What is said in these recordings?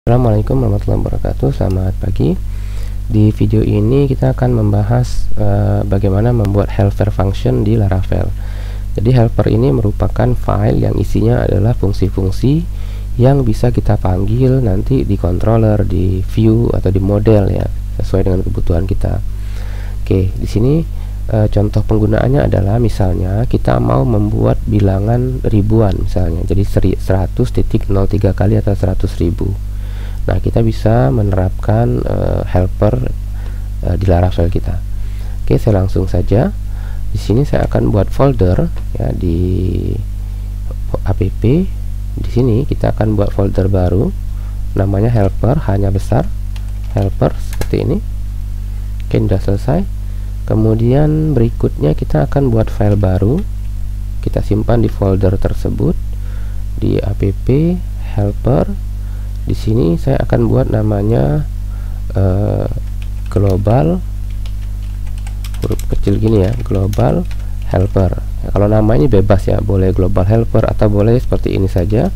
Assalamualaikum warahmatullahi wabarakatuh. Selamat pagi. Di video ini kita akan membahas bagaimana membuat helper function di Laravel. Jadi helper ini merupakan file yang isinya adalah fungsi-fungsi yang bisa kita panggil nanti di controller, di view atau di model ya, sesuai dengan kebutuhan kita. Oke, di sini contoh penggunaannya adalah misalnya kita mau membuat bilangan ribuan misalnya, jadi 100.03 kali atau 100.000. Nah, kita bisa menerapkan helper di Laravel kita. Oke, saya langsung saja. Di sini saya akan buat folder ya di app. Di sini kita akan buat folder baru, namanya helper, hanya besar, helper seperti ini. Oke, sudah selesai. Kemudian berikutnya kita akan buat file baru. Kita simpan di folder tersebut di app helper. Di sini saya akan buat namanya global, huruf kecil gini ya, global helper ya, kalau namanya bebas ya, boleh global helper atau boleh seperti ini saja,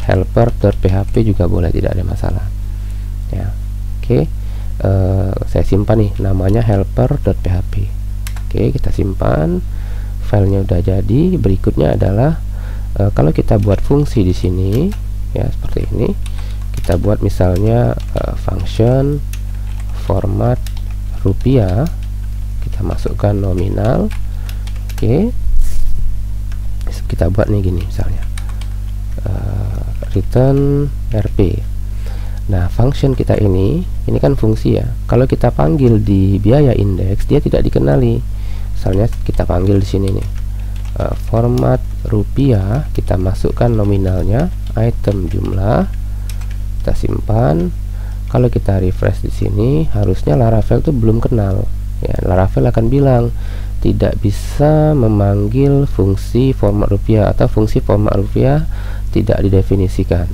helper.php juga boleh, tidak ada masalah ya. Oke, saya simpan nih namanya helper.php. Oke, kita simpan, filenya udah jadi. Berikutnya adalah kalau kita buat fungsi di sini ya, seperti ini. Kita buat misalnya function format rupiah, kita masukkan nominal. Oke, kita buat nih gini misalnya, return rp. Nah, function kita ini kan fungsi ya, kalau kita panggil di biaya indeks dia tidak dikenali. Misalnya kita panggil di sini nih, format rupiah, kita masukkan nominalnya, item jumlah, kita simpan. Kalau kita refresh di sini, harusnya Laravel tuh belum kenal ya. Laravel akan bilang tidak bisa memanggil fungsi format rupiah atau fungsi format rupiah tidak didefinisikan.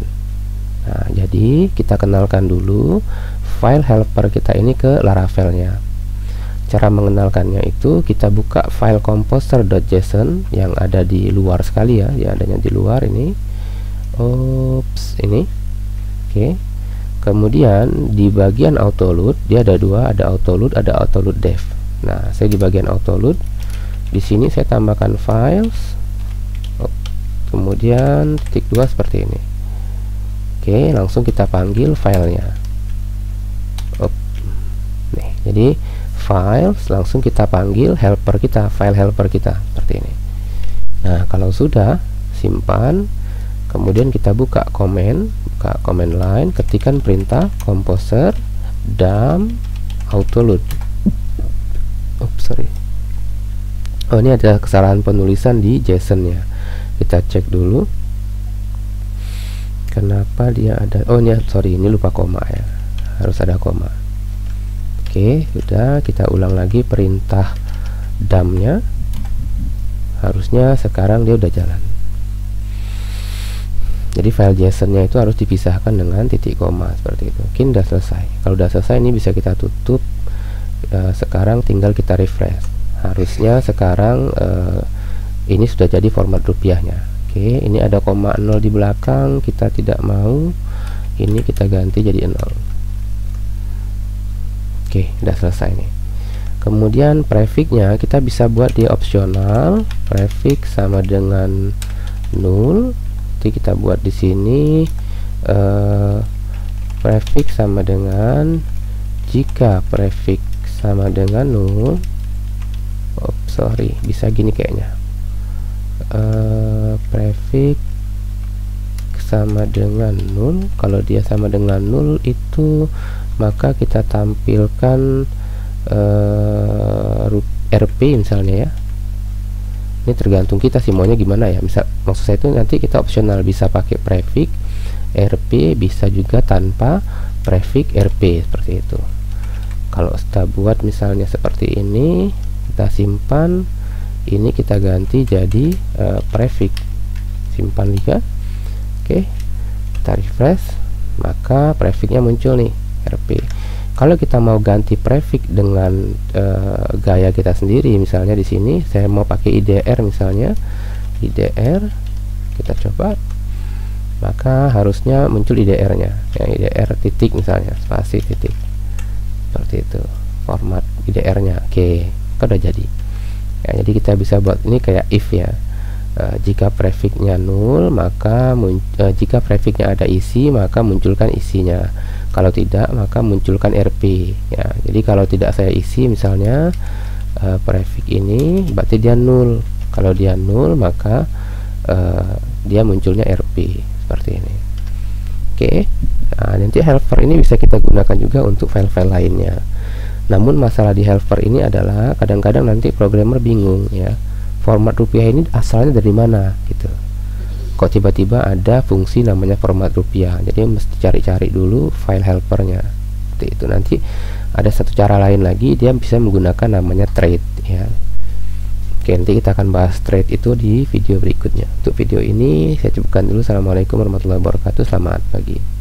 Nah, jadi kita kenalkan dulu file helper kita ini ke Laravelnya. Cara mengenalkannya itu kita buka file composer.json yang ada di luar sekali ya, adanya di luar ini. Ini. Oke, kemudian di bagian autoload dia ada dua, ada autoload, ada autoload dev. Nah, saya di bagian autoload, di sini saya tambahkan files, kemudian titik 2 seperti ini. Oke, langsung kita panggil filenya. Nih, jadi files langsung kita panggil helper kita, file helper kita seperti ini. Nah, kalau sudah, simpan. Kemudian kita buka command line, ketikkan perintah composer dump autoload. Oh, ini ada kesalahan penulisan di JSON nya. Kita cek dulu kenapa dia ada, oh ini sorry, ini lupa koma ya, harus ada koma. Oke, sudah, kita ulang lagi perintah dump nya, harusnya sekarang dia udah jalan. Jadi file JSON-nya itu harus dipisahkan dengan titik koma seperti itu. Mungkin udah selesai. Kalau udah selesai, ini bisa kita tutup. Sekarang tinggal kita refresh. Harusnya sekarang ini sudah jadi format rupiahnya. Oke, ini ada koma 0 di belakang, kita tidak mau. Ini kita ganti jadi 0. Oke, udah selesai nih. Kemudian prefix-nya kita bisa buat dia opsional. Prefix sama dengan null. Kita buat di sini prefix sama dengan, jika prefix sama dengan null, bisa gini kayaknya, prefix sama dengan null. Kalau dia sama dengan null itu maka kita tampilkan rp misalnya ya. Ini tergantung kita sih maunya gimana ya. Maksud saya itu nanti kita opsional, bisa pakai prefix rp, bisa juga tanpa prefix rp seperti itu. Kalau kita buat misalnya seperti ini, kita simpan, ini kita ganti jadi prefix, simpan juga. Oke, kita refresh, maka prefixnya muncul nih, rp. Kalau kita mau ganti prefix dengan gaya kita sendiri, misalnya di sini saya mau pakai IDR misalnya, IDR, kita coba. Oke, sudah. Kemudian prefixnya muncul nih, rp. Kalau kita mau ganti prefix dengan gaya kita sendiri, misalnya di sini saya mau pakai IDR misalnya, IDR, kita coba. Kita maka harusnya muncul IDR-nya, ya, IDR titik misalnya, spasi titik, seperti itu format IDR-nya. Oke, udah jadi. Ya, jadi kita bisa buat ini kayak if ya. Jika prefixnya null, maka jika prefixnya ada isi, maka munculkan isinya. Kalau tidak, maka munculkan RP. Ya, jadi kalau tidak saya isi, misalnya prefix ini, berarti dia null. Kalau dia null, maka dia munculnya RP seperti ini. Oke, nah, nanti helper ini bisa kita gunakan juga untuk file-file lainnya. Namun masalah di helper ini adalah kadang-kadang nanti programmer bingung ya. Format rupiah ini asalnya dari mana gitu. Kok tiba-tiba ada fungsi namanya format rupiah. Jadi mesti cari-cari dulu file helpernya. Seperti itu. Nanti ada satu cara lain lagi, dia bisa menggunakan namanya thread ya. Oke, nanti kita akan bahas thread itu di video berikutnya. Untuk video ini saya cukupkan dulu. Assalamualaikum warahmatullahi wabarakatuh. Selamat pagi.